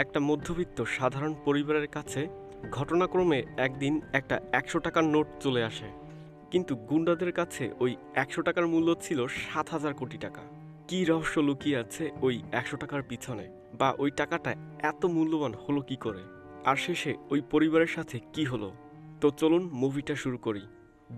একটা মধ্যবিত্ত সাধারণ পরিবারের কাছে ঘটনাক্রমে একদিন একটা ১০০ টাকার নোট চলে আসে। কিন্তু গুন্ডাদের কাছে ওই ১০০ টাকার মূল্য ছিল ৭,০০০ কোটি টাকা। কী রহস্য লুকিয়ে আছে ওই ১০০ টাকার পিছনে, বা ওই টাকাটা এত মূল্যবান হলো কি করে? আর শেষে ওই পরিবারের সাথে কি হলো? তো চলুন মুভিটা শুরু করি।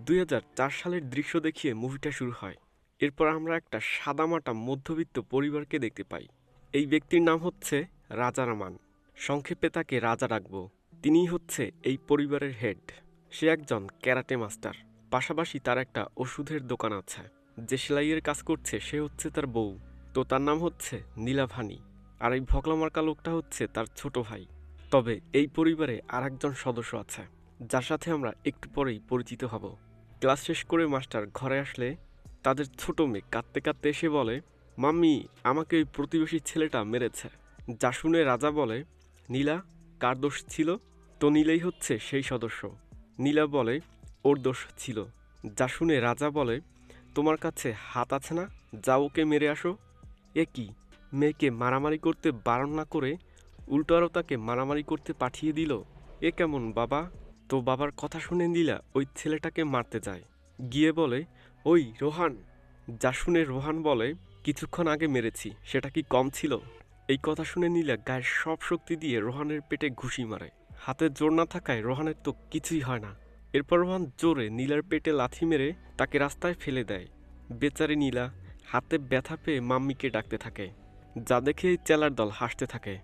২০০৪ সালের দৃশ্য দেখিয়ে মুভিটা শুরু হয়। এরপর আমরা একটা সাদামাটা মধ্যবিত্ত পরিবারকে দেখতে পাই। এই ব্যক্তির নাম হচ্ছে রাজা রামান। সংক্ষেপে তাকে রাজা ডাকবো। তিনিই হচ্ছে এই পরিবারের হেড। সে একজন ক্যারাটে মাস্টার। পাশাপাশি তার একটা ওষুধের দোকান আছে। যে সেলাইয়ের কাজ করছে সে হচ্ছে তার বউ। তো তার নাম হচ্ছে নীলাভানি। আর এই ভগলামার্কা লোকটা হচ্ছে তার ছোট ভাই। তবে এই পরিবারে আর একজন সদস্য আছে, যার সাথে আমরা একটু পরেই পরিচিত হব। ক্লাস শেষ করে মাস্টার ঘরে আসলে তাদের ছোট মেয়ে কাঁদতে কাঁদতে এসে বলে, মাম্মি, আমাকে ওই প্রতিবেশী ছেলেটা মেরেছে। যা শুনে রাজা বলে, নীলা, কার দোষ ছিল? তো নীলাই হচ্ছে সেই সদস্য। নীলা বলে, ওর দোষ ছিল। যা শুনে রাজা বলে, তোমার কাছে হাত আছে না, যাও ওকে মেরে আসো। এ কি, মেয়েকে মারামারি করতে বারণ না করে উল্টো আরও তাকে মারামারি করতে পাঠিয়ে দিল? এ কেমন বাবা? তো বাবার কথা শুনে নীলা ওই ছেলেটাকে মারতে যায়। গিয়ে বলে, ওই রোহান। যা শুনে রোহান বলে, কিছুক্ষণ আগে মেরেছি, সেটা কি কম ছিল? এই কথা শুনে নীলা গায়ের সব শক্তি দিয়ে রোহানের পেটে ঘুষি মারে। হাতে জোর না থাকায় রোহানের তো কিছুই হয় না। এরপর রোহান জোরে নীলার পেটে লাথি মেরে তাকে রাস্তায় ফেলে দেয়। বেচারি নীলা হাতে ব্যথা পেয়ে মাম্মিকে ডাকতে থাকে, যা দেখে এই চেলার দল হাসতে থাকে।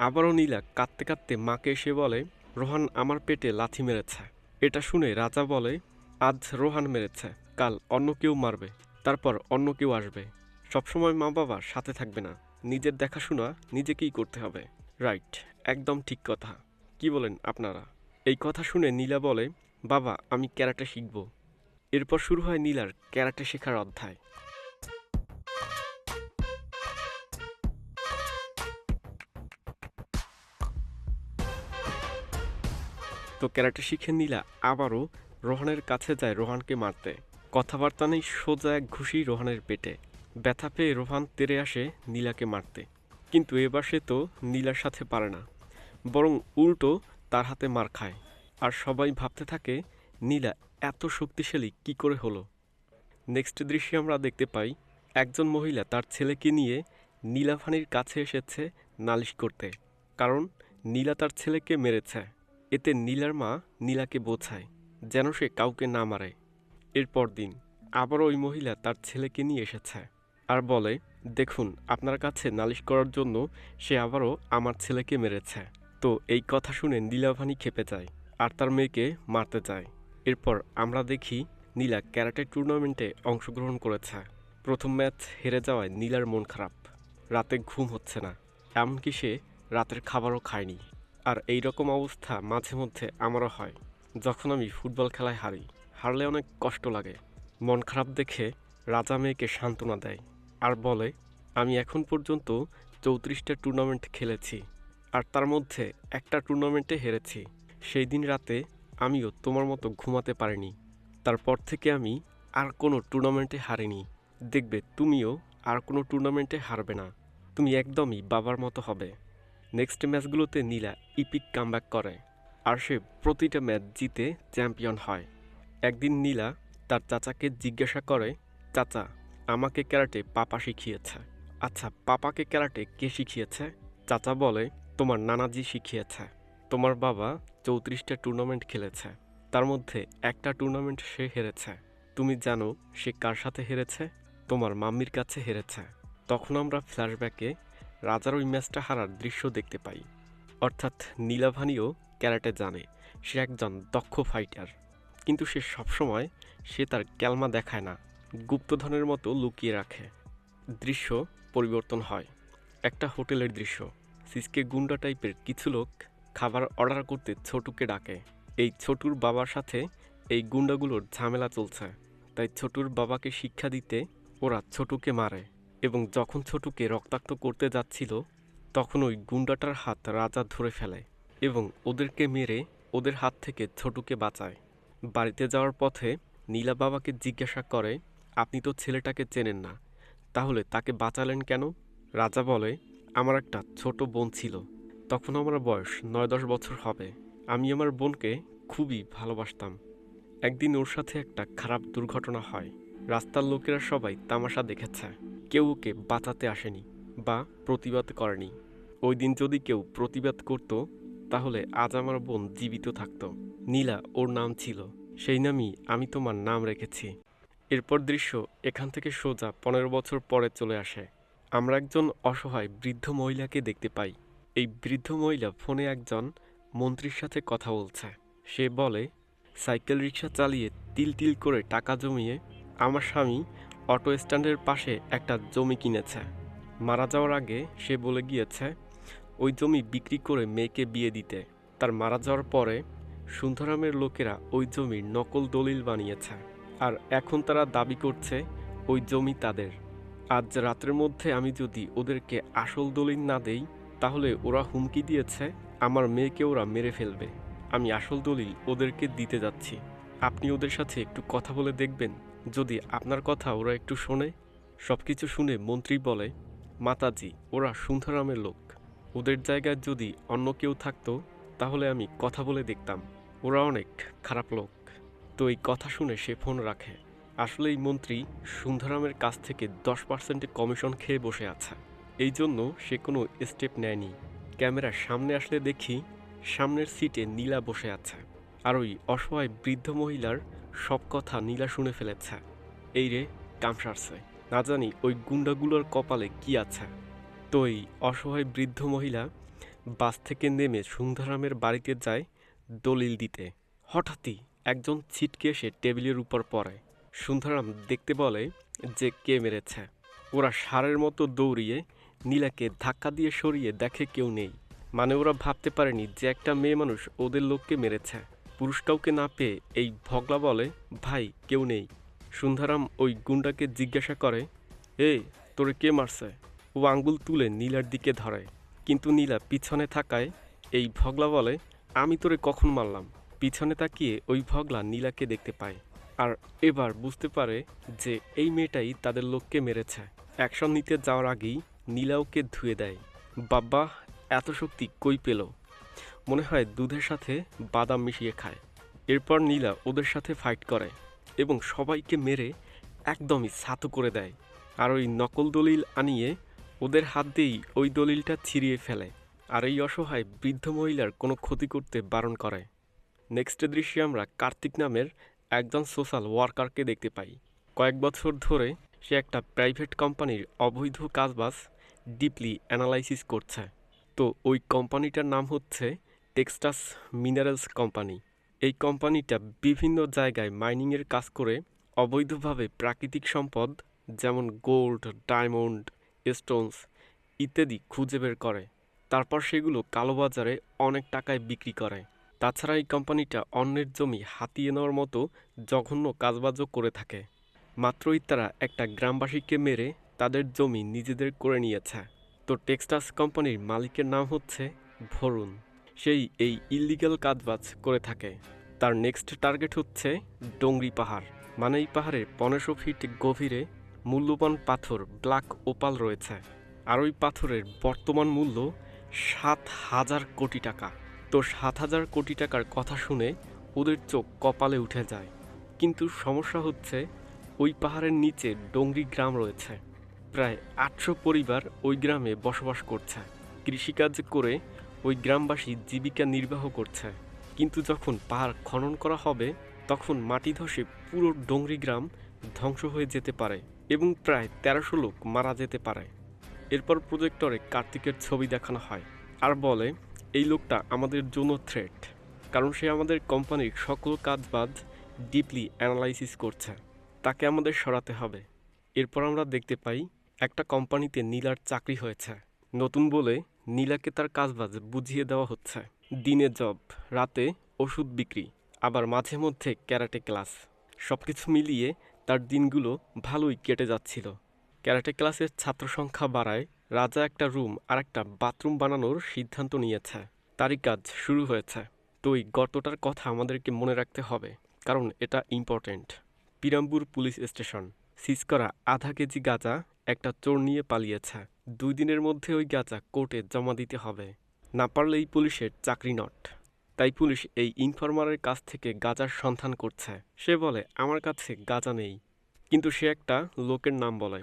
আবারও নীলা কাঁদতে কাঁদতে মাকে এসে বলে, রোহান আমার পেটে লাথি মেরেছে। এটা শুনে রাজা বলে, আজ রোহান মেরেছে, কাল অন্য কেউ মারবে, তারপর অন্য কেউ আসবে। সবসময় মা বাবা সাথে থাকবে না, নিজের দেখাশোনা নিজেকেই করতে হবে। রাইট, একদম ঠিক কথা। কি বলেন আপনারা? এই কথা শুনে নীলা বলে, বাবা, আমি ক্যারাটে শিখব। এরপর শুরু হয় নীলার ক্যারাটে শেখার অধ্যায়। তো ক্যারাটে শিখে নীলা আবারও রোহানের কাছে যায় রোহানকে মারতে। কথাবার্তা নেই, সোজা এক ঘুষি রোহানের পেটে। ব্যথা পেয়ে রোহান তেড়ে আসে নীলাকে মারতে। কিন্তু এবার সে তো নীলার সাথে পারে না, বরং উল্টো তার হাতে মার খায়। আর সবাই ভাবতে থাকে, নীলা এত শক্তিশালী কি করে হলো? নেক্সট দৃশ্যে আমরা দেখতে পাই একজন মহিলা তার ছেলেকে নিয়ে নীলাভানির কাছে এসেছে নালিশ করতে, কারণ নীলা তার ছেলেকে মেরেছে। এতে নীলার মা নীলাকে বোঝায় যেন সে কাউকে না মারে। এরপর দিন আবারও ওই মহিলা তার ছেলেকে নিয়ে এসেছে আর বলে, দেখুন, আপনার কাছে নালিশ করার জন্য সে আবারও আমার ছেলেকে মেরেছে। তো এই কথা শুনে নীলাভানি ক্ষেপে যায় আর তার মেয়েকে মারতে যায়। এরপর আমরা দেখি নীলা ক্যারাটে টুর্নামেন্টে অংশগ্রহণ করেছে। প্রথম ম্যাচ হেরে যাওয়ায় নীলার মন খারাপ। রাতে ঘুম হচ্ছে না, এমনকি সে রাতের খাবারও খায়নি। আর এই রকম অবস্থা মাঝে মধ্যে আমারও হয়, যখন আমি ফুটবল খেলায় হারি। হারলে অনেক কষ্ট লাগে। মন খারাপ দেখে রাজা মেয়েকে সান্ত্বনা দেয় আর বলে, আমি এখন পর্যন্ত ৩৪টা টুর্নামেন্ট খেলেছি, আর তার মধ্যে একটা টুর্নামেন্টে হেরেছি। সেই দিন রাতে আমিও তোমার মতো ঘুমাতে পারিনি। তারপর থেকে আমি আর কোনো টুর্নামেন্টে হারিনি। দেখবে তুমিও আর কোনো টুর্নামেন্টে হারবে না। তুমি একদমই বাবার মতো হবে। নেক্সট ম্যাচগুলোতে নীলা ইপিক কামব্যাক করে আর সে প্রতিটা ম্যাচ জিতে চ্যাম্পিয়ন হয়। একদিন নীলা তার চাচাকে জিজ্ঞাসা করে, চাচা, আমাকে ক্যারাটে পাপা শিখিয়েছে। আচ্ছা, পাপাকে ক্যারাটে কে শিখিয়েছে? চাচা বলে, তোমার নানাজি শিখিয়েছে। তোমার বাবা ৩৪টা টুর্নামেন্ট খেলেছে, তার মধ্যে একটা টুর্নামেন্ট সে হেরেছে। তুমি জানো সে কার সাথে হেরেছে? তোমার মাম্মির কাছে হেরেছে। তখন আমরা ফ্ল্যাশব্যাকে রাজার ওই ম্যাচটা হারার দৃশ্য দেখতে পাই। অর্থাৎ নীলাভানিও ক্যারাটে জানে, সে একজন দক্ষ ফাইটার। কিন্তু সে তার ক্যালমা দেখায় না, গুপ্তধনের মতো লুকিয়ে রাখে। দৃশ্য পরিবর্তন হয়। একটা হোটেলের দৃশ্য। সিসকে গুন্ডা টাইপের কিছু লোক খাবার অর্ডার করতে ছোটুকে ডাকে। এই ছোটুর বাবার সাথে এই গুন্ডাগুলোর ঝামেলা চলছে, তাই ছোটুর বাবাকে শিক্ষা দিতে ওরা ছোটুকে মারে। এবং যখন ছোটুকে রক্তাক্ত করতে যাচ্ছিল, তখন ওই গুন্ডাটার হাত রাজা ধরে ফেলে এবং ওদেরকে মেরে ওদের হাত থেকে ছোটুকে বাঁচায়। বাড়িতে যাওয়ার পথে নীলা বাবাকে জিজ্ঞাসা করে, আপনি তো ছেলেটাকে চেনেন না, তাহলে তাকে বাঁচালেন কেন? রাজা বলে, আমার একটা ছোট বোন ছিল, তখন আমার বয়স 9-10 বছর হবে। আমি আমার বোনকে খুবই ভালোবাসতাম। একদিন ওর সাথে একটা খারাপ দুর্ঘটনা হয়। রাস্তার লোকেরা সবাই তামাশা দেখেছে, কেউ ওকে বাঁচাতে আসেনি বা প্রতিবাদ করেনি। ওই দিন যদি কেউ প্রতিবাদ করত তাহলে আজ আমার বোন জীবিত থাকতো। নীলা ওর নাম ছিল, সেই নামই আমি তোমার নাম রেখেছি। এরপর দৃশ্য এখান থেকে সোজা 15 বছর পরে চলে আসে। আমরা একজন অসহায় বৃদ্ধ মহিলাকে দেখতে পাই। এই বৃদ্ধ মহিলা ফোনে একজন মন্ত্রীর সাথে কথা বলছে। সে বলে, সাইকেল রিক্সা চালিয়ে তিল তিল করে টাকা জমিয়ে আমার স্বামী অটো স্ট্যান্ডের পাশে একটা জমি কিনেছে। মারা যাওয়ার আগে সে বলে গিয়েছে ওই জমি বিক্রি করে মেয়েকে বিয়ে দিতে। তার মারা যাওয়ার পরে সুন্দরামের লোকেরা ওই জমির নকল দলিল বানিয়েছে, আর এখন তারা দাবি করছে ওই জমি তাদের। আজ রাতের মধ্যে আমি যদি ওদেরকে আসল দলিল না দেই তাহলে ওরা হুমকি দিয়েছে আমার মেয়েকে ওরা মেরে ফেলবে। আমি আসল দলিল ওদেরকে দিতে যাচ্ছি। আপনি ওদের সাথে একটু কথা বলে দেখবেন, যদি আপনার কথা ওরা একটু শোনে। সবকিছু শুনে মন্ত্রী বলে, মাতাজি, ওরা সুন্দরামের লোক। ওদের জায়গায় যদি অন্য কেউ থাকতো তাহলে আমি কথা বলে দেখতাম। ওরা অনেক খারাপ লোক। তো এই কথা শুনে সে ফোন রাখে। আসলে এই মন্ত্রী সুন্দরামের কাছ থেকে 10% কমিশন খেয়ে বসে আছে, এই জন্য সে কোনো স্টেপ নেয়নি। ক্যামেরার সামনে আসলে দেখি সামনের সিটে নীলা বসে আছে, আর ওই অসহায় বৃদ্ধ মহিলার সব কথা নীলা শুনে ফেলেছে। এই রে, কাম সারছে। না জানি ওই গুন্ডাগুলোর কপালে কি আছে। তো এই অসহায় বৃদ্ধ মহিলা বাস থেকে নেমে সুন্দরামের বাড়িতে যায় দলিল দিতে। হঠাৎই একজন ছিটকে এসে টেবিলের উপর পড়ে। সুন্দরাম দেখতে বলে যে কে মেরেছে। ওরা ষাঁড়ের মতো দৌড়িয়ে নীলাকে ধাক্কা দিয়ে সরিয়ে দেখে কেউ নেই। মানে ওরা ভাবতে পারেনি যে একটা মেয়ে মানুষ ওদের লোককে মেরেছে। পুরুষ কাউকে না পেয়ে এই ভগলা বলে, ভাই কেউ নেই। সুন্দরাম ওই গুন্ডাকে জিজ্ঞাসা করে, তোরে কে মারছে? ও আঙ্গুল তুলে নীলার দিকে ধরে, কিন্তু নীলা পিছনে থাকায় এই ভগলা বলে, আমি তোরে কখন মারলাম? পিছনে তাকিয়ে ওই ভগলা নীলাকে দেখতে পায়, আর এবার বুঝতে পারে যে এই মেয়েটাই তাদের লোককে মেরেছে। অ্যাকশন নিতে যাওয়ার আগেই নীলা ওকে ধুয়ে দেয়। বাবা, এত শক্তি কই পেল? মনে হয় দুধের সাথে বাদাম মিশিয়ে খায়। এরপর নীলা ওদের সাথে ফাইট করে এবং সবাইকে মেরে একদমই ছাতু করে দেয়। আর ওই নকল দলিল আনিয়ে ওদের হাত দিয়েই ওই দলিলটা ছিঁড়িয়ে ফেলে, আর এই অসহায় বৃদ্ধ মহিলার কোনো ক্ষতি করতে বারণ করে। নেক্সট দৃশ্যে আমরা কার্তিক নামের একজন সোশ্যাল ওয়ার্কারকে দেখতে পাই। কয়েক বছর ধরে সে একটা প্রাইভেট কোম্পানির অবৈধ কাজবাজ ডিপলি অ্যানালাইসিস করছে। তো ওই কোম্পানিটার নাম হচ্ছে টেক্সাস মিনারেলস কোম্পানি। এই কোম্পানিটা বিভিন্ন জায়গায় মাইনিংয়ের কাজ করে অবৈধভাবে প্রাকৃতিক সম্পদ যেমন গোল্ড, ডায়মন্ড, স্টোনস ইত্যাদি খুঁজে বের করে। তারপর সেগুলো কালোবাজারে অনেক টাকায় বিক্রি করে। তাছাড়া এই কোম্পানিটা অন্যের জমি হাতিয়ে নেওয়ার মতো জঘন্য কাজবাজও করে থাকে। মাত্রই তারা একটা গ্রামবাসীকে মেরে তাদের জমি নিজেদের করে নিয়েছে। তো টেক্সাস কোম্পানির মালিকের নাম হচ্ছে ভরুণ। সেই এই ইল্লিগাল কাজবাজ করে থাকে। তার নেক্সট টার্গেট হচ্ছে ডোংরি পাহাড়। মানে এই পাহাড়ে 1500 ফিট গভীরে মূল্যবান পাথর ব্ল্যাক ওপাল রয়েছে, আর ওই পাথরের বর্তমান মূল্য 7,000 কোটি টাকা। তো 7,000 কোটি টাকার কথা শুনে ওদের চোখ কপালে উঠে যায়। কিন্তু সমস্যা হচ্ছে ওই পাহাড়ের নিচে ডোংরি গ্রাম রয়েছে। প্রায় 800 পরিবার ওই গ্রামে বসবাস করছে। কৃষিকাজ করে ওই গ্রামবাসী জীবিকা নির্বাহ করছে। কিন্তু যখন পাহাড় খনন করা হবে তখন মাটি ধসে পুরো ডোংরি গ্রাম ধ্বংস হয়ে যেতে পারে এবং প্রায় 1300 লোক মারা যেতে পারে। এরপর প্রজেক্টরে কার্তিকের ছবি দেখানো হয় আর বলে, এই লোকটা আমাদের জন্য থ্রেট, কারণ সে আমাদের কোম্পানির সকল কাজবাজ ডিপলি অ্যানালাইসিস করছে। তাকে আমাদের সরাতে হবে। এরপর আমরা দেখতে পাই একটা কোম্পানিতে নীলার চাকরি হয়েছে। নতুন বলে নীলাকে তার কাজবাজ বুঝিয়ে দেওয়া হচ্ছে। দিনে জব, রাতে ওষুধ বিক্রি, আবার মাঝে মধ্যে ক্যারাটে ক্লাস। সবকিছু মিলিয়ে তার দিনগুলো ভালোই কেটে যাচ্ছিল। ক্যারাটে ক্লাসের ছাত্র সংখ্যা বাড়ায় রাজা একটা রুম আর একটা বাথরুম বানানোর সিদ্ধান্ত নিয়েছে। তারই কাজ শুরু হয়েছে। তো এই গর্তটার কথা আমাদেরকে মনে রাখতে হবে, কারণ এটা important. Perambur police station. Seize করা আধা কেজি গাঁজা একটা চোর নিয়ে পালিয়েছে। 2 দিনের মধ্যে ওই গাঁজা কোর্টে জমা দিতে হবে। না পারলেই পুলিশের চাকরি নট। তাই পুলিশ এই ইনফরমারের কাছ থেকে গাঁজার সন্ধান করছে। সে বলে আমার কাছে গাঁজা নেই, কিন্তু সে একটা লোকের নাম বলে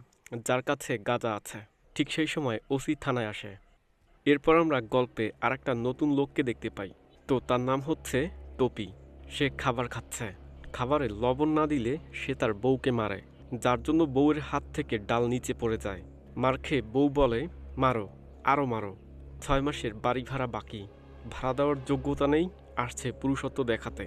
যার কাছে গাঁজা আছে। ঠিক সেই সময় ওসি থানায় আসে। এরপর আমরা গল্পে আরেকটা নতুন লোককে দেখতে পাই। তো তার নাম হচ্ছে টপি। সে খাবার খাচ্ছে। খাবারে লবণ না দিলে সে তার বউকে মারে, যার জন্য বউয়ের হাত থেকে ডাল নিচে পড়ে যায়। মার খেয়ে বউ বলে মারো, আরও মারো, 6 মাসের বাড়ি ভাড়া বাকি, ভাড়া দেওয়ার যোগ্যতা নেই, আসছে পুরুষত্ব দেখাতে,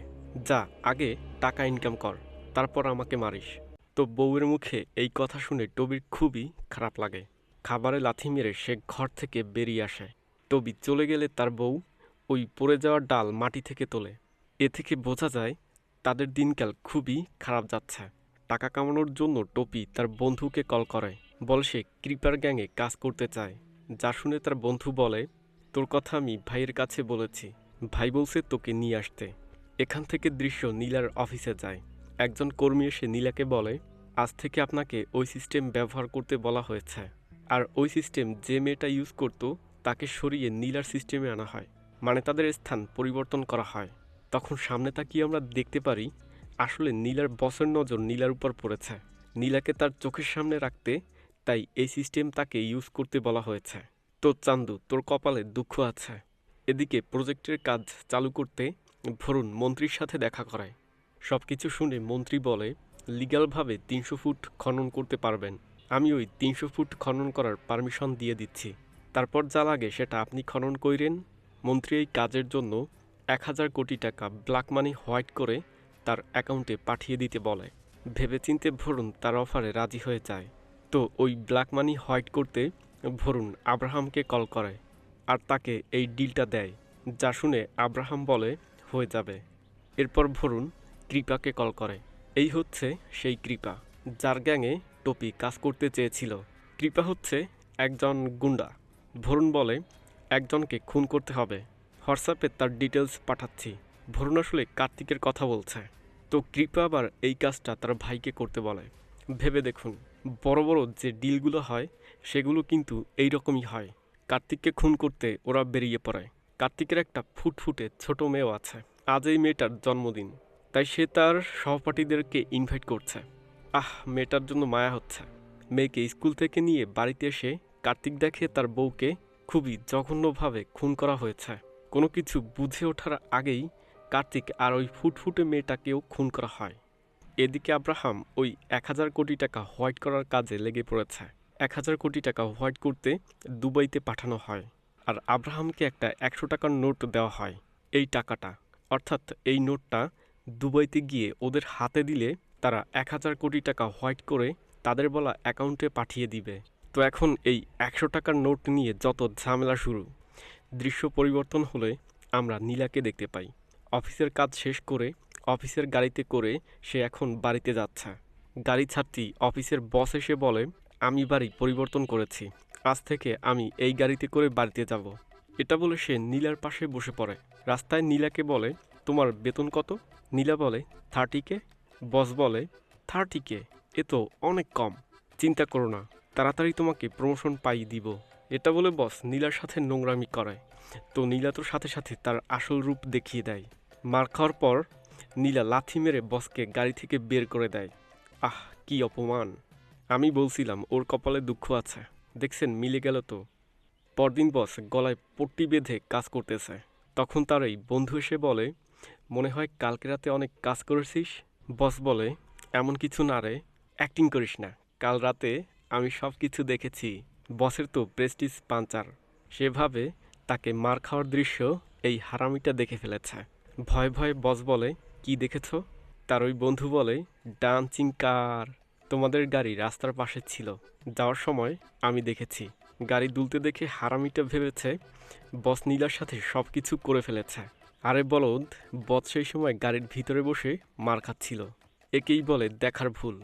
যা আগে টাকা ইনকাম কর, তারপর আমাকে মারিস। তো বউয়ের মুখে এই কথা শুনে টবির খুবই খারাপ লাগে। খাবারে লাথি মেরে সে ঘর থেকে বেরিয়ে আসে। টবি চলে গেলে তার বউ ওই পড়ে যাওয়া ডাল মাটি থেকে তোলে। এ থেকে বোঝা যায় তাদের দিনকাল খুবই খারাপ যাচ্ছে। টাকা কামানোর জন্য টপি তার বন্ধুকে কল করে, বলে সে ক্রিপার গ্যাংয়ে কাজ করতে চায়। যা শুনে তার বন্ধু বলে তোর কথা আমি ভাইয়ের কাছে বলেছি, ভাই বলছে তোকে নিয়ে আসতে। এখান থেকে দৃশ্য নীলার অফিসে যায়। একজন কর্মী এসে নীলাকে বলে আজ থেকে আপনাকে ওই সিস্টেম ব্যবহার করতে বলা হয়েছে। আর ওই সিস্টেম যে মেয়েটা ইউজ করতো তাকে সরিয়ে নীলার সিস্টেমে আনা হয়, মানে তাদের স্থান পরিবর্তন করা হয়। তখন সামনে তাকিয়ে আমরা দেখতে পারি আসলে নীলার বসের নজর নীলার উপর পড়েছে। নীলাকে তার চোখের সামনে রাখতে তাই এই সিস্টেম তাকে ইউজ করতে বলা হয়েছে। তো চান্দু, তোর কপালে দুঃখ আছে। এদিকে প্রজেক্টের কাজ চালু করতে ভরুণ মন্ত্রীর সাথে দেখা করে। সব কিছু শুনে মন্ত্রী বলে লিগ্যালভাবে 300 ফুট খনন করতে পারবেন। আমি ওই 300 ফুট খনন করার পারমিশন দিয়ে দিচ্ছি, তারপর যা লাগে সেটা আপনি খনন কইরেন। মন্ত্রী এই কাজের জন্য 1000 কোটি টাকা ব্ল্যাক মানি হোয়াইট করে তার অ্যাকাউন্টে পাঠিয়ে দিতে বলে। ভেবেচিন্তে ভরুণ তার অফারে রাজি হয়ে যায়। তো ওই ব্ল্যাক মানি হোয়াইট করতে ভরুণ আব্রাহামকে কল করে আর তাকে এই ডিলটা দেয়। যা শুনে আব্রাহাম বলে হয়ে যাবে। এরপর ভরুণ কৃপাকে কল করে। এই হচ্ছে সেই কৃপা যার গ্যাংয়ে টপি কাজ করতে চেয়েছিল। কৃপা হচ্ছে একজন গুন্ডা। ভরুণ বলে একজনকে খুন করতে হবে, হোয়াটসঅ্যাপে তার ডিটেলস পাঠাচ্ছি। ভরুণ আসলে কার্তিকের কথা বলছে। তো কৃপা আবার এই কাজটা তার ভাইকে করতে বলে। ভেবে দেখুন, বড় বড় যে ডিলগুলো হয় সেগুলো কিন্তু এই রকমই হয়। কার্তিককে খুন করতে ওরা বেরিয়ে পড়ে। কার্তিকের একটা ফুটফুটে ছোট মেয়েও আছে। আজ এই মেয়েটার জন্মদিন, তাই সে তার সহপাঠীদেরকে ইনভাইট করছে। মেয়েটার জন্য মায়া হচ্ছে। মেয়েকে স্কুল থেকে নিয়ে বাড়িতে এসে কার্তিক দেখে তার বউকে খুবই জঘন্যভাবে খুন করা হয়েছে। কোনো কিছু বুঝে ওঠার আগেই কার্তিক আর ওই ফুটফুটে মেয়েটাকেও খুন করা হয়। এদিকে আব্রাহাম ওই 1000 কোটি টাকা হোয়াইট করার কাজে লেগে পড়েছে। 1000 কোটি টাকা হোয়াইট করতে দুবাইতে পাঠানো হয়। আর আব্রাহামকে একটা 100 টাকার নোট দেওয়া হয়। এই টাকাটা, অর্থাৎ এই নোটটা দুবাইতে গিয়ে ওদের হাতে দিলে তারা 1000 কোটি টাকা হোয়াইট করে তাদের বলা অ্যাকাউন্টে পাঠিয়ে দিবে। তো এখন এই 100 টাকার নোট নিয়ে যত ঝামেলা শুরু। দৃশ্য পরিবর্তন হলে আমরা নীলাকে দেখতে পাই। অফিসের কাজ শেষ করে অফিসের গাড়িতে করে সে এখন বাড়িতে যাচ্ছে। গাড়ি ছাড়তেই অফিসের বস এসে বলে আমি বাড়ি পরিবর্তন করেছি, আজ থেকে আমি এই গাড়িতে করে বাড়িতে যাব। এটা বলে সে নীলার পাশে বসে পড়ে। রাস্তায় নীলাকে বলে তোমার বেতন কত? নীলা বলে 30K। বস বলে 30K? এ তো অনেক কম। চিন্তা করো না, তাড়াতাড়ি তোমাকে প্রমোশন পাই দিব। এটা বলে বস নীলার সাথে নোংরামি করে। তো নীলা তো সাথে সাথে তার আসল রূপ দেখিয়ে দেয়। মার খাওয়ার পর নীলা লাথি মেরে বসকে গাড়ি থেকে বের করে দেয়। কি অপমান! আমি বলছিলাম ওর কপালে দুঃখ আছে, দেখছেন মিলে গেল তো। পরদিন বস গলায় পট্টি বেঁধে কাজ করতেছে। তখন তার এই বন্ধু এসে বলে মনে হয় কালকে রাতে অনেক কাজ করেছিস। বস বলে এমন কিছু না রে, অ্যাক্টিং করিস না, কাল রাতে আমি সব কিছু দেখেছি। বসের তো প্রেস্টিজ পাঞ্চার। সেভাবে তাকে মার খাওয়ার দৃশ্য এই হারামিটা দেখে ফেলেছে। ভয়ে ভয়ে বস বলে কি দেখেছ? তার ওই বন্ধু বলে ডান্সিং কার। তোমাদের গাড়ি রাস্তার পাশে ছিল, যাওয়ার সময় আমি দেখেছি। গাড়ি দুলতে দেখে হারামিটা ভেবেছে বস নীলার সাথে সব কিছু করে ফেলেছে। আরে বলদ, বস সেই সময় গাড়ির ভিতরে বসে মার খাচ্ছিল। একেই বলে দেখার ভুল।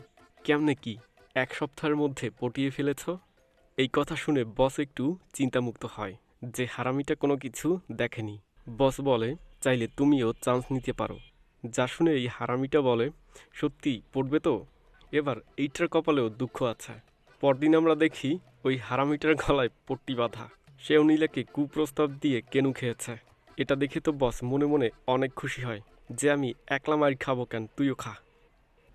কেমনে কি 1 সপ্তাহের মধ্যে পটিয়ে ফেলেছ? এই কথা শুনে বস একটু চিন্তামুক্ত হয় যে হারামিটা কোনো কিছু দেখেনি। বস বলে চাইলে তুমিও চান্স নিতে পারো। যা শুনে এই হারামিটা বলে সত্যি পড়বে তো? এবার এইটার কপালেও দুঃখ আছে। পরদিন আমরা দেখি ওই হারামিটার গলায় পট্টি বাঁধা। সেও নীলাকে কুপ্রস্তাব দিয়ে কেনু খেয়েছে। এটা দেখে তো বস মনে মনে অনেক খুশি হয় যে আমি একলা মার খাবো কেন, তুইও খা।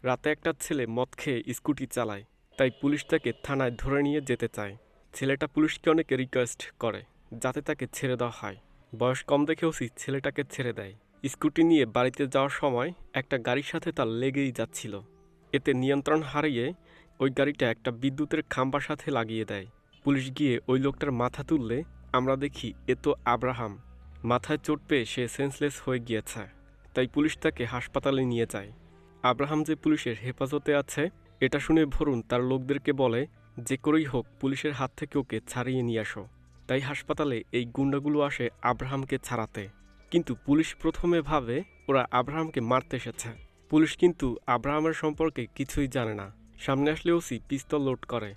রাতে একটা ছেলে মদ খেয়ে স্কুটি চালায়, তাই পুলিশ তাকে থানায় ধরে নিয়ে যেতে চায়। ছেলেটা পুলিশকে অনেক রিকোয়েস্ট করে যাতে তাকে ছেড়ে দেওয়া হয়। বয়স কম দেখে ওসি ছেলেটাকে ছেড়ে দেয়। স্কুটি নিয়ে বাড়িতে যাওয়ার সময় একটা গাড়ির সাথে তার লেগেই যাচ্ছিল। এতে নিয়ন্ত্রণ হারিয়ে ওই গাড়িটা একটা বিদ্যুতের খাম্বার সাথে লাগিয়ে দেয়। পুলিশ গিয়ে ওই লোকটার মাথা তুললে আমরা দেখি এ তো আব্রাহাম। মাথায় চোট পেয়ে সে সেন্সলেস হয়ে গিয়েছে, তাই পুলিশ তাকে হাসপাতালে নিয়ে যায়। আব্রাহাম যে পুলিশের হেফাজতে আছে এটা শুনে ভরুন তার লোকদেরকে বলে, যে করেই হোক পুলিশের হাত থেকে ওকে ছাড়িয়ে নিয়ে আসো। তাই হাসপাতালে এই গুন্ডাগুলো আসে আব্রাহামকে ছাড়াতে। কিন্তু পুলিশ প্রথমে ভাবে ওরা আব্রাহামকে মারতে এসেছে। পুলিশ কিন্তু আব্রাহামের সম্পর্কে কিছুই জানে না। সামনে আসলে ওসি পিস্তল লোড করে,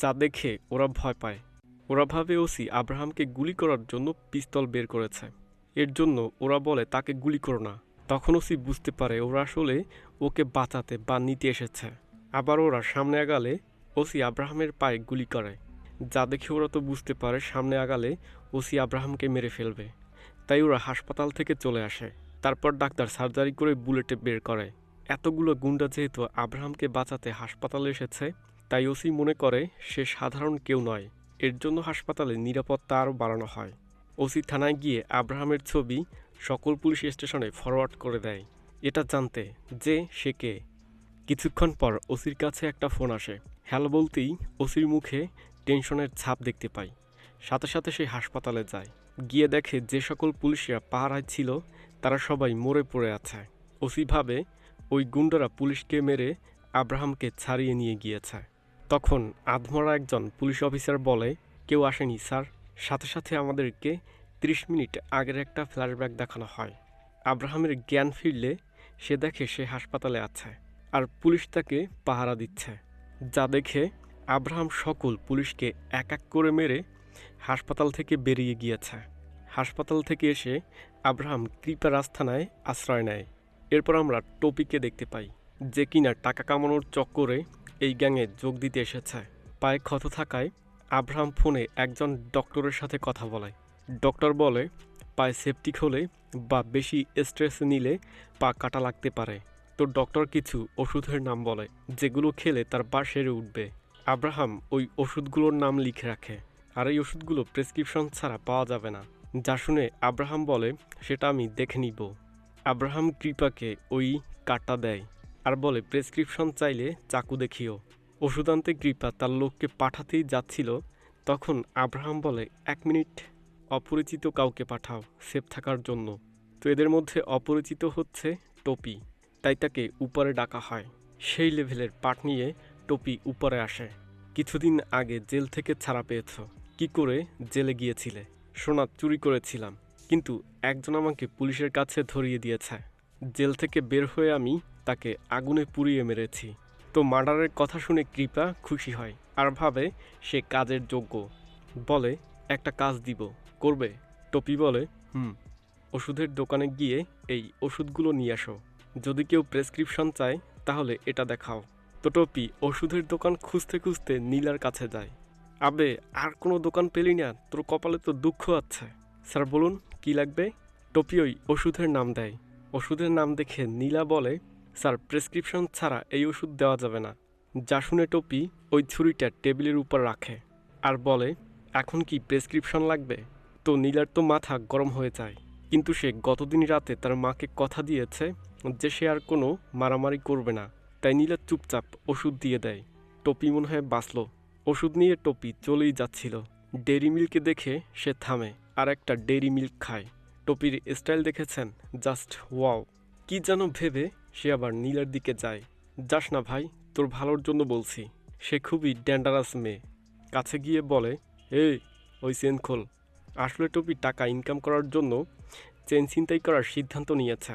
যা দেখে ওরা ভয় পায়। ওরা ভাবে ওসি আব্রাহামকে গুলি করার জন্য পিস্তল বের করেছে। এর জন্য ওরা বলে তাকে গুলি করো না। তখন ওসি বুঝতে পারে ওরা আসলে ওকে বাঁচাতে বা নিতে এসেছে। আবার ওরা সামনে আগালে ওসি আব্রাহামের পায়ে গুলি করে, যা দেখে ওরা তো বুঝতে পারে সামনে আগালে ওসি আব্রাহামকে মেরে ফেলবে। তাই ওরা হাসপাতাল থেকে চলে আসে। তারপর ডাক্তার সার্জারি করে বুলেটে বের করে। এতগুলো গুন্ডা যেহেতু আব্রাহামকে বাঁচাতে হাসপাতালে এসেছে, তাই ওসি মনে করে সে সাধারণ কেউ নয়। এর জন্য হাসপাতালে নিরাপত্তা আরও বাড়ানো হয়। ওসি থানায় গিয়ে আব্রাহামের ছবি সকল পুলিশ স্টেশনে ফরওয়ার্ড করে দেয়, এটা জানতে যে সে কে। কিছুক্ষণ পর ওসির কাছে একটা ফোন আসে। হ্যালো বলতেই ওসির মুখে টেনশনের ছাপ দেখতে পাই। সাথে সাথে সে হাসপাতালে যায়। গিয়ে দেখে যে সকল পুলিশরা পাহারায় ছিল তারা সবাই মরে পড়ে আছে। ওসি ভাবে ওই গুন্ডারা পুলিশকে মেরে আব্রাহামকে ছাড়িয়ে নিয়ে গিয়েছে। তখন আধমরা একজন পুলিশ অফিসার বলে, কেউ আসেনি স্যার। সাথে সাথে আমাদেরকে 30 মিনিট আগের একটা ফ্ল্যাশব্যাক দেখানো হয়। আব্রাহামের জ্ঞান ফিরলে সে দেখে সে হাসপাতালে আছে আর পুলিশ তাকে পাহারা দিচ্ছে, যা দেখে আব্রাহাম সকল পুলিশকে এক এক করে মেরে হাসপাতাল থেকে বেরিয়ে গিয়েছে। হাসপাতাল থেকে এসে আব্রাহাম কৃপা রাজথানায় আশ্রয় নেয়। এরপর আমরা টপিকে দেখতে পাই, যে কিনা টাকা কামানোর চক্করে এই গ্যাংয়ে যোগ দিতে এসেছে। পায়ে ক্ষত থাকায় আব্রাহাম ফোনে একজন ডক্টরের সাথে কথা বলে। ডক্টর বলে পায়ে সেপটিক হলে বা বেশি স্ট্রেস নিলে পা কাটা লাগতে পারে। তো ডক্টর কিছু ওষুধের নাম বলে যেগুলো খেলে তার পা সেরে উঠবে। আব্রাহাম ওই ওষুধগুলোর নাম লিখে রাখে, আর এই ওষুধগুলো প্রেসক্রিপশন ছাড়া পাওয়া যাবে না। যা শুনে আব্রাহাম বলে সেটা আমি দেখে নিব। আব্রাহাম কৃপাকে ওই কার্ডটা দেয় আর বলে প্রেসক্রিপশন চাইলে চাকু দেখিও। ওষুধ আনতে কৃপা তার লোককে পাঠাতেই যাচ্ছিল, তখন আব্রাহাম বলে 1 মিনিট, অপরিচিত কাউকে পাঠাও সেফ থাকার জন্য। তো এদের মধ্যে অপরিচিত হচ্ছে টপি, তাই তাকে উপরে ডাকা হয়। সেই লেভেলের পাঠ নিয়ে টপি উপরে আসে। কিছুদিন আগে জেল থেকে ছাড়া পেয়েছ, কি করে জেলে গিয়েছিলে? সোনা চুরি করেছিলাম, কিন্তু একজন আমাকে পুলিশের কাছে ধরিয়ে দিয়েছে। জেল থেকে বের হয়ে আমি তাকে আগুনে পুড়িয়ে মেরেছি। তো মার্ডারের কথা শুনে কৃপা খুশি হয় আর ভাবে সে কাজের যোগ্য। বলে একটা কাজ দিব, করবে? টপি বলে ওষুধের দোকানে গিয়ে এই ওষুধগুলো নিয়ে আসো। যদি কেউ প্রেসক্রিপশন চায় তাহলে এটা দেখাও। তো টপি ওষুধের দোকান খুঁজতে খুঁজতে নীলার কাছে যায়। আবে আর কোনো দোকান পেলি না? তোর কপালে তো দুঃখ আছে। স্যার বলুন কি লাগবে? টপি ওই ওষুধের নাম দেয়। ওষুধের নাম দেখে নীলা বলে, স্যার প্রেসক্রিপশন ছাড়া এই ওষুধ দেওয়া যাবে না। যা শুনে টপি ওই ছুরিটা টেবিলের উপর রাখে আর বলে, এখন কি প্রেসক্রিপশন লাগবে? তো নীলার তো মাথা গরম হয়ে যায়, কিন্তু সে গতদিন রাতে তার মাকে কথা দিয়েছে যে সে আর কোনো মারামারি করবে না। তাই নীলা চুপচাপ ওষুধ দিয়ে দেয়। টপি মনে হয় বাঁচল। ওষুধ নিয়ে টপি চলেই যাচ্ছিল। ডেইরি মিল্ককে দেখে সে থামে আর একটা ডেইরি মিল্ক খায়। টপির স্টাইল দেখেছেন, জাস্ট ওয়াও। কি যেন ভেবে সে আবার নীলার দিকে যায়। যাস না ভাই, তোর ভালোর জন্য বলছি। সে খুবই ডেঞ্জারাস মেয়ে। কাছে গিয়ে বলে, এই ওই চেন খোল। আসলে টপি টাকা ইনকাম করার জন্য চেন ছিনতাই করার সিদ্ধান্ত নিয়েছে।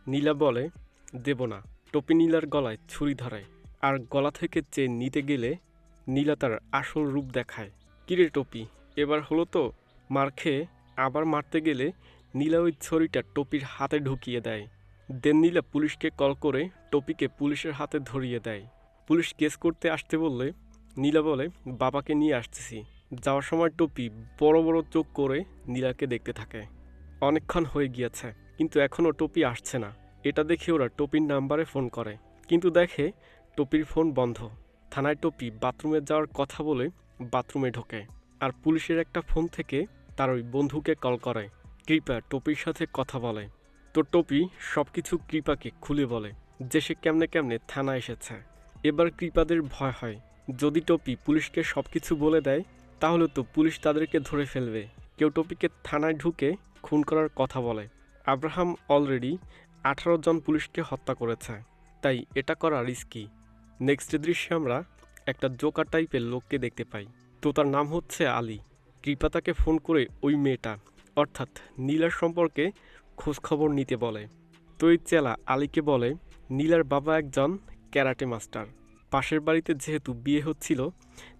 নীলা বলে, দেব না। টপি নীলার গলায় ছুরি ধরে আর গলা থেকে চেন নিতে গেলে নীলা তার আসল রূপ দেখায়। কিরে টপি, এবার হলো তো? মার খেয়ে আবার মারতে গেলে নীলা ওই ছুরিটা টপির হাতে ঢুকিয়ে দেয়। দেন নীলা পুলিশকে কল করে টপিকে পুলিশের হাতে ধরিয়ে দেয়। পুলিশ কেস করতে আসতে বললে নীলা বলে, বাবাকে নিয়ে আসতেছি। যাওয়ার সময় টপি বড় বড় চোখ করে নীলাকে দেখতে থাকে। অনেকক্ষণ হয়ে গিয়েছে কিন্তু এখনও টপি আসছে না। এটা দেখে ওরা টপির নাম্বারে ফোন করে, কিন্তু দেখে টপির ফোন বন্ধ। থানায় টপি বাথরুমে যাওয়ার কথা বলে বাথরুমে ঢোকে, আর পুলিশের একটা ফোন থেকে তার ওই বন্ধুকে কল করে। কৃপা টপির সাথে কথা বলে, তো টপি সব কিছু কৃপাকে খুলে বলে যে সে কেমনে কেমনে থানায় এসেছে। এবার কৃপাদের ভয় হয়, যদি টপি পুলিশকে সব কিছু বলে দেয় তাহলে তো পুলিশ তাদেরকে ধরে ফেলবে। কেউ টপিকে থানায় ঢুকে খুন করার কথা বলে। আব্রাহাম অলরেডি 18 জন পুলিশকে হত্যা করেছে, তাই এটা করা রিস্কি। নেক্সট দৃশ্যে আমরা একটা জোকার টাইপের লোককে দেখতে পাই, তো তার নাম হচ্ছে আলী। কৃপা তাকে ফোন করে ওই মেয়েটা অর্থাৎ নীলার সম্পর্কে খোঁজখবর নিতে বলে। তো এই চেলা আলীকে বলে নীলার বাবা একজন ক্যারাটে মাস্টার। পাশের বাড়িতে যেহেতু বিয়ে হচ্ছিল,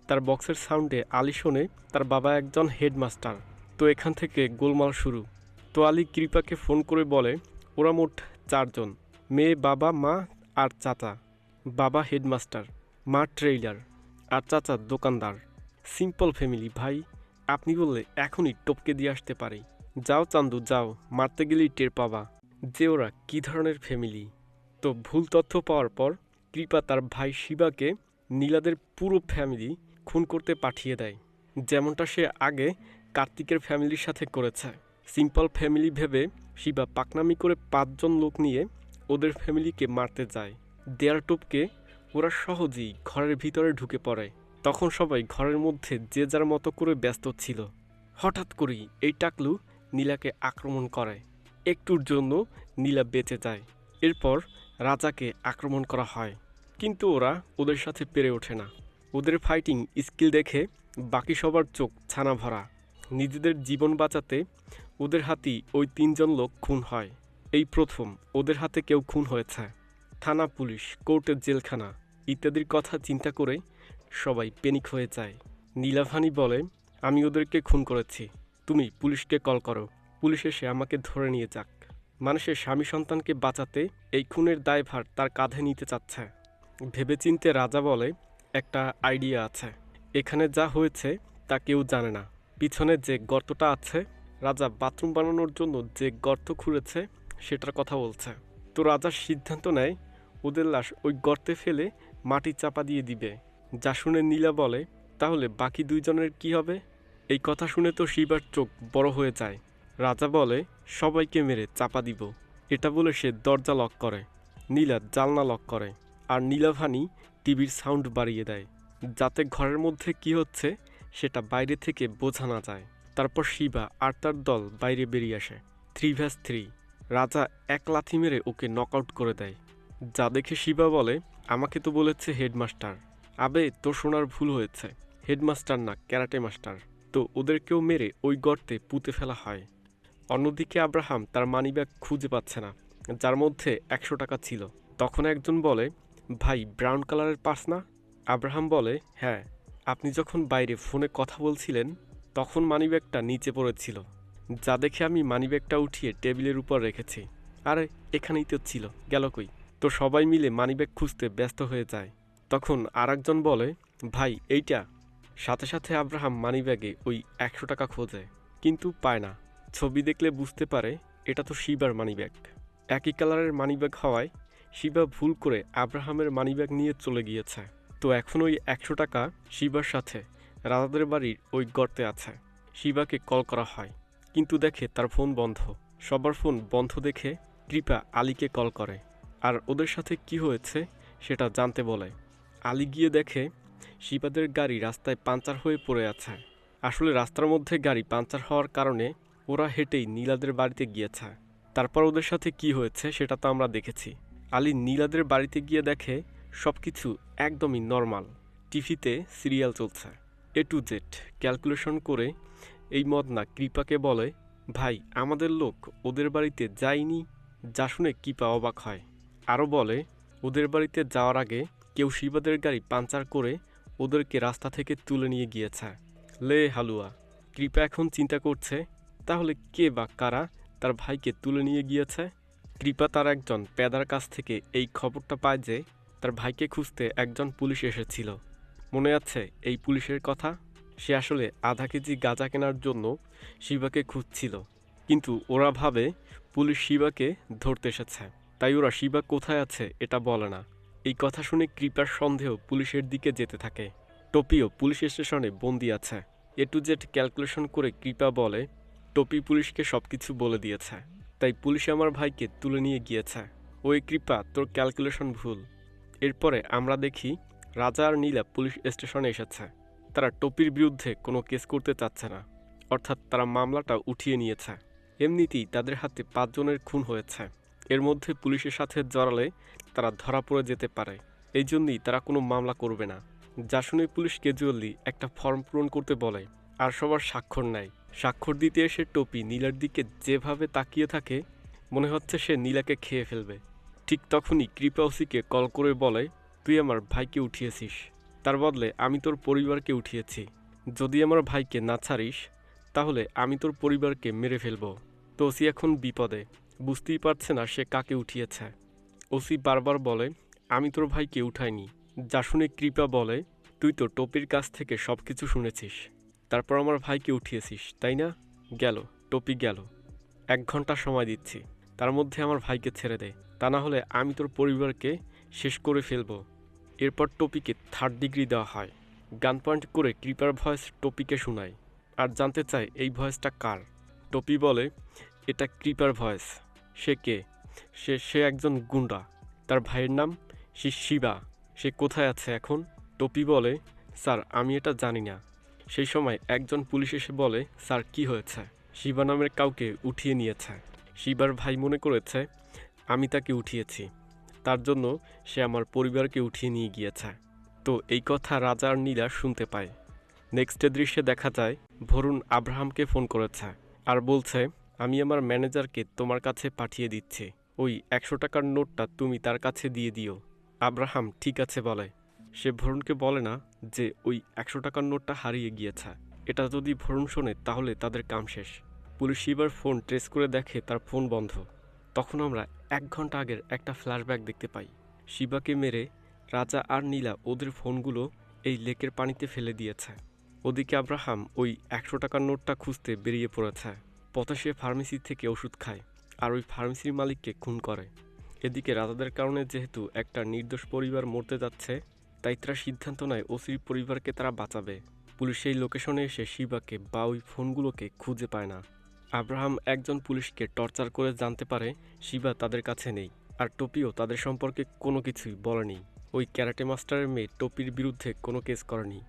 তার বক্সের সাউন্ডে আলী শোনে তার বাবা একজন হেডমাস্টার। তো এখান থেকে গোলমাল শুরু। তো আলী কৃপাকে ফোন করে বলে ওরা মোট 4 জন, মেয়ে, বাবা, মা আর চাচা। বাবা হেডমাস্টার, মা ট্রেইলার আর চাচা দোকানদার। সিম্পল ফ্যামিলি ভাই, আপনি বললে এখনই টপকে দিয়ে আসতে পারি। যাও চান্দু যাও, মারতে গেলেই টের পাবা যে ওরা কী ধরনের ফ্যামিলি। তো ভুল তথ্য পাওয়ার পর কৃপা তার ভাই শিবাকে নীলাদের পুরো ফ্যামিলি খুন করতে পাঠিয়ে দেয়, যেমনটা সে আগে কার্তিকের ফ্যামিলির সাথে করেছে। সিম্পল ফ্যামিলি ভেবে শিবা পাকনামি করে 5 জন লোক নিয়ে ওদের ফ্যামিলিকে মারতে যায়। দেয়ার টপকে ওরা সহজেই ঘরের ভিতরে ঢুকে পড়ে। তখন সবাই ঘরের মধ্যে যে যার মতো করে ব্যস্ত ছিল। হঠাৎ করেই এই টাকলু নীলাকে আক্রমণ করে। একটুর জন্য নীলা বেঁচে যায়। এরপর রাজাকে আক্রমণ করা হয়, কিন্তু ওরা ওদের সাথে পেরে ওঠে না। ওদের ফাইটিং স্কিল দেখে বাকি সবার চোখ ছানা ভরা। নিজেদের জীবন বাঁচাতে ওদের হাতেই ওই 3 জন লোক খুন হয়। এই প্রথম ওদের হাতে কেউ খুন হয়েছে। থানা, পুলিশ, কোর্টের জেলখানা ইত্যাদির কথা চিন্তা করে সবাই প্যানিক হয়ে যায়। নীলাভানি বলে আমি ওদেরকে খুন করেছি, তুমি পুলিশকে কল করো, পুলিশ এসে আমাকে ধরে নিয়ে যাক। মানুষের স্বামী সন্তানকে বাঁচাতে এই খুনের দায়ভার তার কাঁধে নিতে চাচ্ছে। ভেবেচিন্তে রাজা বলে একটা আইডিয়া আছে, এখানে যা হয়েছে তা কেউ জানে না। পিছনে যে গর্তটা আছে, রাজা বাথরুম বানানোর জন্য যে গর্ত খুঁড়েছে সেটার কথা বলছে। তো রাজার সিদ্ধান্ত নেয় ওদের লাশ ওই গর্তে ফেলে মাটি চাপা দিয়ে দিবে। যা শুনে নীলা বলে তাহলে বাকি 2 জনের কি হবে? এই কথা শুনে তো শিবার চোখ বড় হয়ে যায়। রাজা বলে সবাইকে মেরে চাপা দিব। এটা বলে সে দরজা লক করে, নীলা জালনা লক করে, আর নীলাভানি টিভির সাউন্ড বাড়িয়ে দেয় যাতে ঘরের মধ্যে কি হচ্ছে সেটা বাইরে থেকে বোঝা না যায়। তারপর শিবা আর তার দল বাইরে বেরিয়ে আসে। 3 vs 3 রাজা এক লাথি মেরে ওকে নকআউট করে দেয়। যা দেখে শিবা বলে আমাকে তো বলেছে হেডমাস্টার। আবে তোর শোনার ভুল হয়েছে, হেডমাস্টার না, ক্যারাটে মাস্টার। তো ওদেরকেও মেরে ওই গর্তে পুঁতে ফেলা হয়। অন্যদিকে আব্রাহাম তার মানিব্যাগ খুঁজে পাচ্ছে না, যার মধ্যে 100 টাকা ছিল। তখন একজন বলে ভাই ব্রাউন কালারের পার্স না? আব্রাহাম বলে হ্যাঁ, আপনি যখন বাইরে ফোনে কথা বলছিলেন তখন মানিব্যাগটা নিচে পড়েছিল, যা দেখে আমি মানিব্যাগটা উঠিয়ে টেবিলের উপর রেখেছি। আরে এখানেই তো ছিল, গেল কই? তো সবাই মিলে মানিব্যাগ খুঁজতে ব্যস্ত হয়ে যায়। তখন আরেকজন বলে ভাই এইটা। সাথে সাথে আব্রাহাম মানিব্যাগে ওই 100 টাকা খোঁজে, কিন্তু পায় না। ছবি দেখলে বুঝতে পারে এটা তো শিবার মানিব্যাগ। একই কালারের মানিব্যাগ হওয়ায় শিবা ভুল করে আব্রাহামের মানিব্যাগ নিয়ে চলে গিয়েছে। তো এখন ওই 100 টাকা শিবার সাথে রাজাদের বাড়ির ওই গর্তে আছে। শিবাকে কল করা হয়, কিন্তু দেখে তার ফোন বন্ধ। সবার ফোন বন্ধ দেখে কৃপা আলীকে কল করে, আর ওদের সাথে কি হয়েছে সেটা জানতে বলে। আলী গিয়ে দেখে শিবাদের গাড়ি রাস্তায় পাঞ্চার হয়ে পড়ে আছে। আসলে রাস্তার মধ্যে গাড়ি পাঞ্চার হওয়ার কারণে ওরা হেঁটেই নীলাদের বাড়িতে গিয়েছে। তারপর ওদের সাথে কি হয়েছে সেটা তো আমরা দেখেছি। আলী নীলাদের বাড়িতে গিয়ে দেখে সব কিছু একদমই নর্মাল। টিভিতে সিরিয়াল চলছে। A to Z ক্যালকুলেশন করে এই মদনা কৃপাকে বলে ভাই আমাদের লোক ওদের বাড়িতে যায়নি। যা শুনে কৃপা অবাক হয়। আরও বলে ওদের বাড়িতে যাওয়ার আগে কেউ শিবাদের গাড়ি পাঞ্চার করে ওদেরকে রাস্তা থেকে তুলে নিয়ে গিয়েছে। লে হালুয়া। কৃপা এখন চিন্তা করছে তাহলে কে বা কারা তার ভাইকে তুলে নিয়ে গিয়েছে। কৃপা তার একজন পেদার কাছ থেকে এই খবরটা পায় যে তার ভাইকে খুঁজতে একজন পুলিশ এসেছিল। মনে আছে এই পুলিশের কথা? সে আসলে আধা কেজি গাঁজা কেনার জন্য শিবাকে খুঁজছিল, কিন্তু ওরা ভাবে পুলিশ শিবাকে ধরতে এসেছে, তাই ওরা শিবা কোথায় আছে এটা বলে না। এই কথা শুনে কৃপার সন্দেহ পুলিশের দিকে যেতে থাকে। টপিও পুলিশ স্টেশনে বন্দি আছে। এ টু জেড ক্যালকুলেশন করে কৃপা বলে, টপি পুলিশকে সবকিছু বলে দিয়েছে, তাই পুলিশ আমার ভাইকে তুলে নিয়ে গিয়েছে। ওই কৃপা, তোর ক্যালকুলেশন ভুল। এরপরে আমরা দেখি রাজা আর নীলা পুলিশ স্টেশনে এসেছে। তারা টপির বিরুদ্ধে কোনো কেস করতে চাচ্ছে না, অর্থাৎ তারা মামলাটা উঠিয়ে নিয়েছে। এমনিতেই তাদের হাতে 5 জনের খুন হয়েছে, এর মধ্যে পুলিশের সাথে জড়ালে তারা ধরা পড়ে যেতে পারে। এই জন্যই তারা কোনো মামলা করবে না। যা শুনে পুলিশ ক্যাজুয়ালি একটা ফর্ম পূরণ করতে বলে আর সবার স্বাক্ষর নেয়। স্বাক্ষর দিতে এসে টপি নীলার দিকে যেভাবে তাকিয়ে থাকে, মনে হচ্ছে সে নীলাকে খেয়ে ফেলবে। ঠিক তখনই কৃপা ওসিকে কল করে বলে, তুই আমার ভাইকে উঠিয়েছিস, তার বদলে আমি তোর পরিবারকে উঠিয়েছি। যদি আমার ভাইকে না ছাড়িস তাহলে আমি তোর পরিবারকে মেরে ফেলবো। তো ওসি এখন বিপদে, বুঝতেই পারছে না সে কাকে উঠিয়েছে। ওসি বারবার বলে, আমি তোর ভাইকে উঠাইনি। যা শুনে কৃপা বলে, তুই তো টপির কাছ থেকে সব কিছু শুনেছিস, তারপর আমার ভাইকে উঠিয়েছিস তাই না? গেল, টপি গেল। 1 ঘন্টা সময় দিচ্ছি, তার মধ্যে আমার ভাইকে ছেড়ে দে, তা না হলে আমি তোর পরিবারকে শেষ করে ফেলবো। এরপর টপিকে 3rd ডিগ্রি দেওয়া হয়। গান পয়েন্ট করে কৃপার ভয়েস টপিকে শোনায় আর জানতে চায় এই ভয়েসটা কার। টপি বলে, এটা কৃপার ভয়েস। সে কে? সে একজন গুন্ডা, তার ভাইয়ের নাম শিবা। সে কোথায় আছে এখন? টপি বলে, স্যার আমি এটা জানি না। সেই সময় একজন পুলিশ এসে বলে, স্যার কি হয়েছে? শিবা নামের কাউকে উঠিয়ে নিয়েছে। শিবার ভাই মনে করেছে আমি তাকে উঠিয়েছি, তার জন্য সে আমার পরিবারকে উঠিয়ে নিয়ে গিয়েছে। তো এই কথা রাজা আর নীলা শুনতে পায়। নেক্সটের দৃশ্যে দেখা যায় ভরুণ আব্রাহামকে ফোন করেছে আর বলছে, আমি আমার ম্যানেজারকে তোমার কাছে পাঠিয়ে দিচ্ছি, ওই 100 টাকার নোটটা তুমি তার কাছে দিয়ে দিও। আব্রাহাম ঠিক আছে বলে। সে ভরুণকে বলে না যে ওই 100 টাকার নোটটা হারিয়ে গিয়েছে। এটা যদি ভরুণ শোনে তাহলে তাদের কাম শেষ। পুলিশ শিবার ফোন ট্রেস করে দেখে তার ফোন বন্ধ। তখন আমরা 1 ঘন্টা আগের একটা ফ্ল্যাশব্যাক দেখতে পাই। শিবাকে মেরে রাজা আর নীলা ওদের ফোনগুলো এই লেকের পানিতে ফেলে দিয়েছে। ওদিকে আব্রাহাম ওই 100 টাকার নোটটা খুঁজতে বেরিয়ে পড়েছে। পথে সে ফার্মেসি থেকে ওষুধ খায় আর ওই ফার্মেসির মালিককে খুন করে। এদিকে রাজাদের কারণে যেহেতু একটা নির্দোষ পরিবার মরতে যাচ্ছে, তাই তারা সিদ্ধান্ত নেয় ওসির পরিবারকে তারা বাঁচাবে। পুলিশ সেই লোকেশনে এসে শিবাকে বা ওই ফোনগুলোকে খুঁজে পায় না। আব্রাহাম একজন পুলিশকে টর্চার করে জানতে পারে শিবা তাদের কাছে নেই, আর টপিও তাদের সম্পর্কে কোনো কিছুই বলেনি। ওই ক্যারাটে মাস্টারের মেয়ে টপির বিরুদ্ধে কোনো কেস করেনি।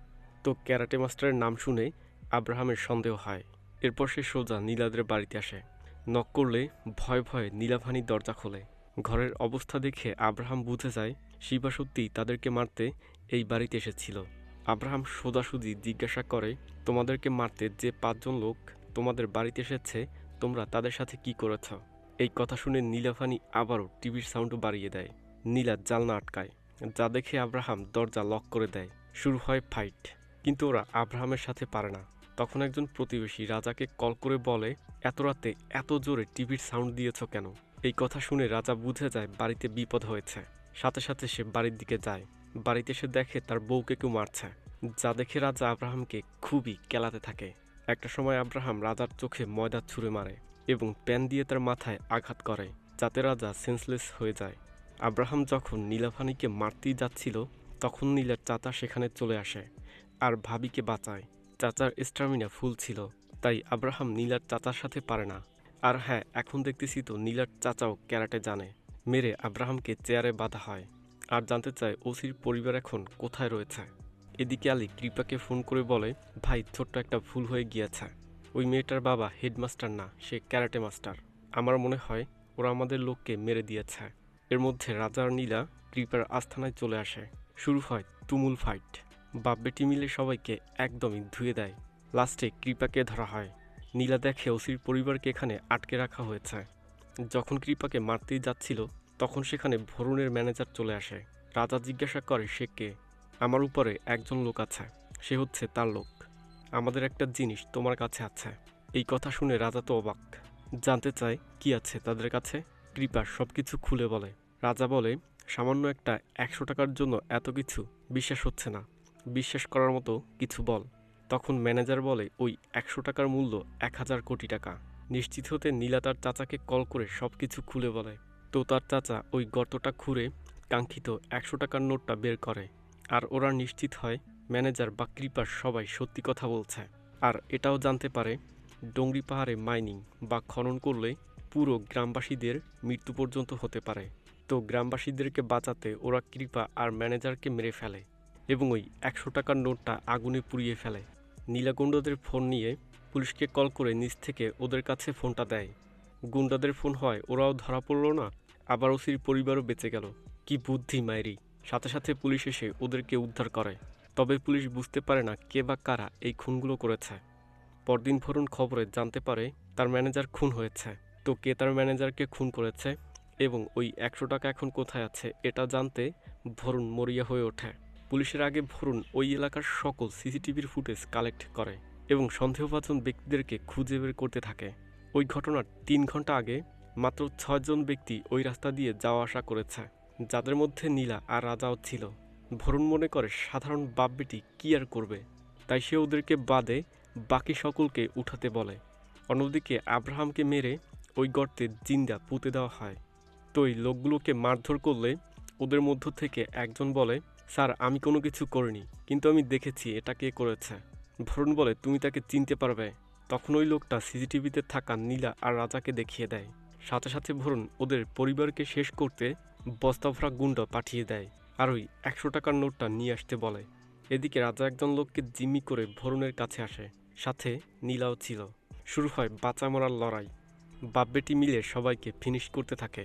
তো ক্যারাটে মাস্টারের নাম শুনে আব্রাহামের সন্দেহ হয়। এরপর সে সোজা নীলাদের বাড়িতে আসে। নক করলে ভয়ে ভয়ে নীলাভানি দরজা খোলে। ঘরের অবস্থা দেখে আব্রাহাম বুঝে যায় শিবা সত্যিই তাদেরকে মারতে এই বাড়িতে এসেছিল। আব্রাহাম সোজাসুজি জিজ্ঞাসা করে, তোমাদেরকে মারতে যে 5 জন লোক তোমাদের বাড়িতে এসেছে, তোমরা তাদের সাথে কি করেছ? এই কথা শুনে নীলাভানি আবারও টিভির সাউন্ড বাড়িয়ে দেয়। নীলা জানলা আটকায়, যা দেখে আব্রাহাম দরজা লক করে দেয়। শুরু হয় ফাইট, কিন্তু ওরা আব্রাহামের সাথে পারে না। তখন একজন প্রতিবেশী রাজাকে কল করে বলে, এত রাতে এত জোরে টিভির সাউন্ড দিয়েছ কেন? এই কথা শুনে রাজা বুঝে যায় বাড়িতে বিপদ হয়েছে। সাথে সাথে সে বাড়ির দিকে যায়। বাড়িতে এসে দেখে তার বউকে কেউ মারছে, যা দেখে রাজা আব্রাহামকে খুবই কেলাতে থাকে। একটা সময় আব্রাহাম রাজার চোখে ময়দা ছুঁড়ে মারে এবং প্যান দিয়ে তার মাথায় আঘাত করে, যাতে রাজা সেন্সলেস হয়ে যায়। আব্রাহাম যখন নীলাভানিকে মারতেই যাচ্ছিল, তখন নীলার চাচা সেখানে চলে আসে আর ভাবিকে বাঁচায়। চাচার স্ট্যামিনা ফুল ছিল, তাই আব্রাহাম নীলার চাচার সাথে পারে না। আর হ্যাঁ, এখন দেখতেছি তো নীলার চাচাও ক্যারাটে জানে। মেরে আব্রাহামকে চেয়ারে বাঁধা হয় আর জানতে চায় ওসির পরিবার এখন কোথায় রয়েছে। এদিকে আলী কৃপাকে ফোন করে বলে, ভাই ছোট্ট একটা ভুল হয়ে গিয়েছে। ওই মেয়েটার বাবা হেডমাস্টার না, সে ক্যারাটে মাস্টার। আমার মনে হয় ওরা আমাদের লোককে মেরে দিয়েছে। এর মধ্যে রাজা আর নীলা কৃপার আস্থানায় চলে আসে। শুরু হয় তুমুল ফাইট। বাপ বেটি মিলে সবাইকে একদমই ধুয়ে দেয়। লাস্টে কৃপাকে ধরা হয়। নীলা দেখে ওসির পরিবারকে এখানে আটকে রাখা হয়েছে। যখন কৃপাকে মারতেই যাচ্ছিল, তখন সেখানে ভরুণের ম্যানেজার চলে আসে। রাজা জিজ্ঞাসা করে সে কে। আমার উপরে একজন লোক আছে, সে হচ্ছে তার লোক। আমাদের একটা জিনিস তোমার কাছে আছে। এই কথা শুনে রাজা তো অবাক, জানতে চায় কি আছে তাদের কাছে। কৃপা সবকিছু খুলে বলে। রাজা বলে, সামান্য একটা 100 টাকার জন্য এত কিছু বিশ্বাস হচ্ছে না, বিশ্বাস করার মতো কিছু বল। তখন ম্যানেজার বলে ওই 100 টাকার মূল্য 1000 কোটি টাকা। নিশ্চিত হতে নীলা তার চাচাকে কল করে সব কিছু খুলে বলে। তো তার চাচা ওই গর্তটা খুঁড়ে কাঙ্ক্ষিত 100 টাকার নোটটা বের করে। আর ওরা নিশ্চিত হয় ম্যানেজার বা কৃপার সবাই সত্যি কথা বলছে। আর এটাও জানতে পারে ডংরি পাহাড়ে মাইনিং বা খনন করলে পুরো গ্রামবাসীদের মৃত্যু পর্যন্ত হতে পারে। তো গ্রামবাসীদেরকে বাঁচাতে ওরা কৃপা আর ম্যানেজারকে মেরে ফেলে এবং ওই 100 টাকার নোটটা আগুনে পুড়িয়ে ফেলে। নীলা গুন্ডাদের ফোন নিয়ে পুলিশকে কল করে নিচ থেকে ওদের কাছে ফোনটা দেয়। গুন্ডাদের ফোন হয়, ওরাও ধরা পড়লো না, আবার ওসির পরিবারও বেঁচে গেল। কি বুদ্ধি মাইরি! সাথে সাথে পুলিশ এসে ওদেরকে উদ্ধার করে। তবে পুলিশ বুঝতে পারে না কে বা কারা এই খুনগুলো করেছে। পরদিন ভরুণ খবরে জানতে পারে তার ম্যানেজার খুন হয়েছে। তো কে তার ম্যানেজারকে খুন করেছে এবং ওই 100 টাকা এখন কোথায় আছে এটা জানতে ভরুণ মরিয়া হয়ে ওঠে। পুলিশের আগে ভরুণ ওই এলাকার সকল সিসিটিভির ফুটেজ কালেক্ট করে এবং সন্দেহভাজন ব্যক্তিদেরকে খুঁজে বের করতে থাকে। ওই ঘটনার 3 ঘন্টা আগে মাত্র 6 জন ব্যক্তি ওই রাস্তা দিয়ে যাওয়া আসা করেছে, যাদের মধ্যে নীলা আর রাজাও ছিল। ভরুণ মনে করে সাধারণ বাপ বেটি কী আর করবে, তাই সে ওদেরকে বাদে বাকি সকলকে উঠাতে বলে। অন্যদিকে আব্রাহামকে মেরে ওই গর্তে জিন্দা পুঁতে দেওয়া হয়। তো এই লোকগুলোকে মারধর করলে ওদের মধ্য থেকে একজন বলে, স্যার আমি কোনো কিছু করিনি, কিন্তু আমি দেখেছি এটা কে করেছে। ভরুণ বলে, তুমি তাকে চিনতে পারবে? তখন ওই লোকটা সিসিটিভিতে থাকা নীলা আর রাজাকে দেখিয়ে দেয়। সাথে সাথে ভরুণ ওদের পরিবারকে শেষ করতে বস্তাভরা গুন্ডা পাঠিয়ে দেয় আর ওই 100 টাকার নোটটা নিয়ে আসতে বলে। এদিকে রাজা একজন লোককে জিম্মি করে ভরুণের কাছে আসে, সাথে নীলাও ছিল। শুরু হয় বাঁচা মরার লড়াই। বাপ বেটি মিলে সবাইকে ফিনিশ করতে থাকে।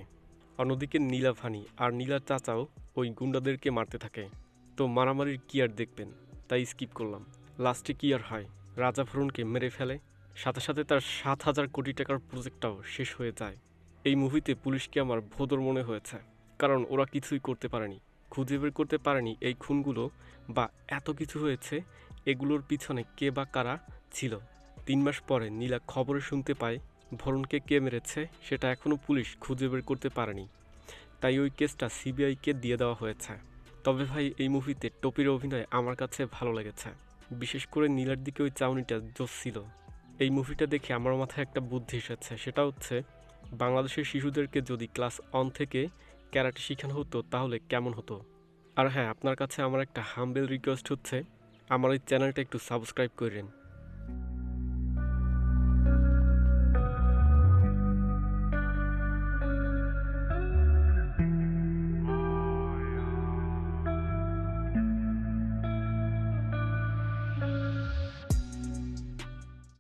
অন্যদিকে নীলা ভানি আর নীলার চাচাও ওই গুন্ডাদেরকে মারতে থাকে। তো মারামারির কি আর দেখবেন, তাই স্কিপ করলাম। লাস্টে কি আর হয়, রাজা ভরুণকে মেরে ফেলে, সাথে সাথে তার 7,000 কোটি টাকার প্রজেক্টটাও শেষ হয়ে যায়। এই মুভিতে পুলিশকে আমার ভোঁদর মনে হয়েছে, কারণ ওরা কিছুই করতে পারেনি, খুঁজে বের করতে পারেনি এই খুনগুলো বা এত কিছু হয়েছে এগুলোর পিছনে কে বা কারা ছিল। 3 মাস পরে নীলা খবরে শুনতে পায় ভরুণকে কে মেরেছে সেটা এখনও পুলিশ খুঁজে বের করতে পারেনি, তাই ওই কেসটা সিবিআইকে দিয়ে দেওয়া হয়েছে। তবে ভাই এই মুভিতে টপির অভিনয় আমার কাছে ভালো লেগেছে, বিশেষ করে নীলার দিকে ওই চাউনিটা জোশ ছিল। এই মুভিটা দেখে আমার মাথায় একটা বুদ্ধি এসেছে, সেটা হচ্ছে বাংলাদেশের শিশুদেরকে যদি ক্লাস 1 থেকে ক্যারাটে শেখানো হতো তাহলে কেমন হতো। আর হ্যাঁ, আপনার কাছে আমার একটা হাম্বেল রিকোয়েস্ট হচ্ছে, আমার এই চ্যানেলটা একটু সাবস্ক্রাইব করেন।